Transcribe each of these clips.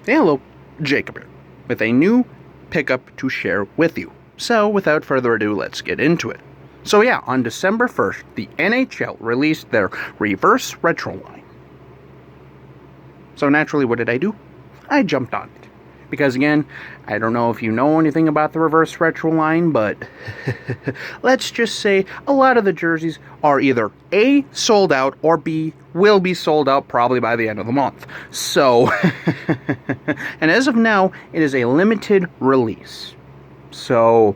Hey, hello, Jacob here, with a new pickup to share with you. So, without further ado, let's get into it. So yeah, on December 1st, the NHL released their reverse retro line. So naturally, what did I do? I jumped on it. Because again, I don't know if you know anything about the reverse retro line, but let's just say a lot of the jerseys are either A, sold out, or B, will be sold out probably by the end of the month. So, and as of now, it is a limited release. So,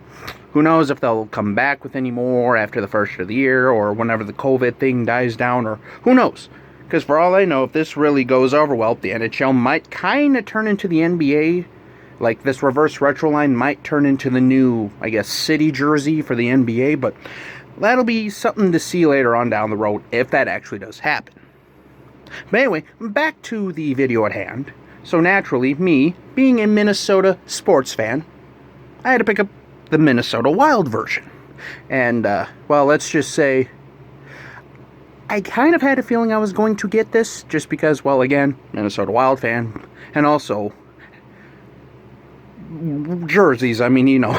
who knows if they'll come back with any more after the first of the year, or whenever the COVID thing dies down, or who knows. Because for all I know, if this really goes over well, the NHL might kind of turn into the NBA. Like, this reverse retro line might turn into the new, I guess, city jersey for the NBA. But that'll be something to see later on down the road, if that actually does happen. But anyway, back to the video at hand. So naturally, me, being a Minnesota sports fan, I had to pick up the Minnesota Wild version. And, well, let's just say I kind of had a feeling I was going to get this, just because, well, again, Minnesota Wild fan, and also jerseys. I mean, you know,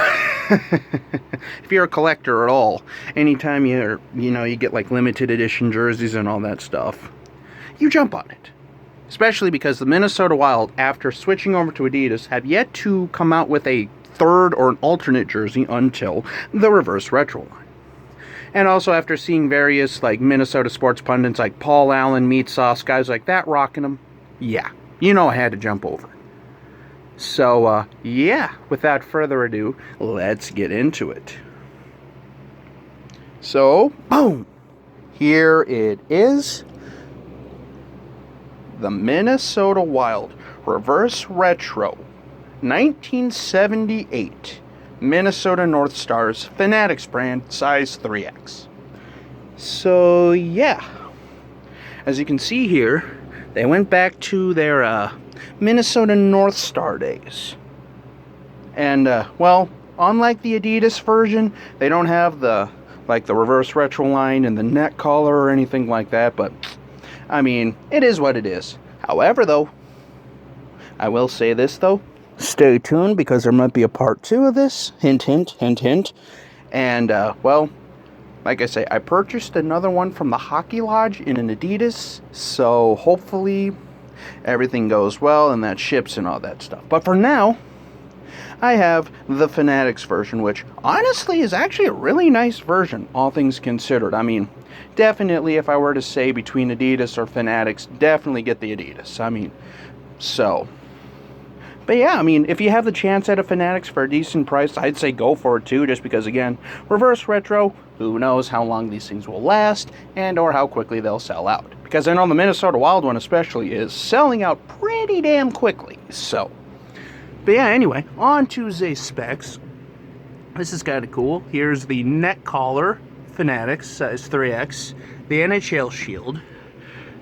if you're a collector at all, anytime you get like limited edition jerseys and all that stuff, you jump on it. Especially because the Minnesota Wild, after switching over to Adidas, have yet to come out with a third or an alternate jersey until the reverse retro line. And also after seeing various like Minnesota sports pundits like Paul Allen, Meat Sauce, guys like that rocking them, yeah, you know I had to jump over. So, yeah, without further ado, let's get into it. So, boom! Here it is. The Minnesota Wild Reverse Retro 1978 Minnesota North Stars Fanatics brand, size 3X. So, yeah. As you can see here, they went back to their Minnesota North Star days. And, well, unlike the Adidas version, they don't have the reverse retro line and the neck collar or anything like that, but, I mean, it is what it is. However, though, I will say this, though. Stay tuned, because there might be a part 2 of this. Hint, hint, hint, hint. And, well, like I say, I purchased another one from the Hockey Lodge in an Adidas, so hopefully everything goes well and that ships and all that stuff. But for now, I have the Fanatics version, which honestly is actually a really nice version, all things considered. I mean, definitely if I were to say between Adidas or Fanatics, definitely get the Adidas. I mean, so... But yeah, I mean, if you have the chance at a Fanatics for a decent price, I'd say go for it too, just because, again, reverse retro, who knows how long these things will last, and or how quickly they'll sell out. Because I know the Minnesota Wild one especially is selling out pretty damn quickly, so. But yeah, anyway, on to the specs. This is kind of cool. Here's the neck collar, Fanatics, size 3X, the NHL shield,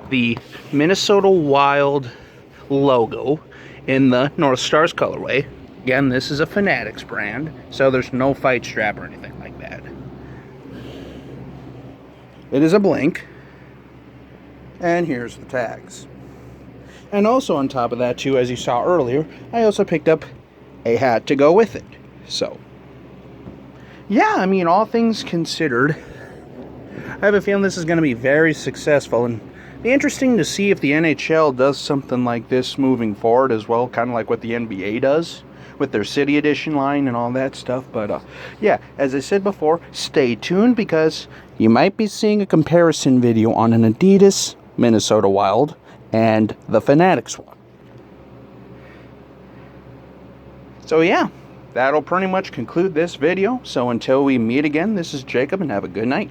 the Minnesota Wild logo, in the North Stars colorway. Again, this is a Fanatics brand, so there's no fight strap or anything like that. It is a blank. And here's the tags. And also on top of that too, as you saw earlier, I also picked up a hat to go with it. So, yeah, I mean, all things considered, I have a feeling this is going to be very successful, and be interesting to see if the NHL does something like this moving forward as well, kind of like what the NBA does with their City Edition line and all that stuff. But yeah, as I said before, stay tuned, because you might be seeing a comparison video on an Adidas Minnesota Wild and the Fanatics one. So yeah, that'll pretty much conclude this video. So until we meet again, this is Jacob, and have a good night.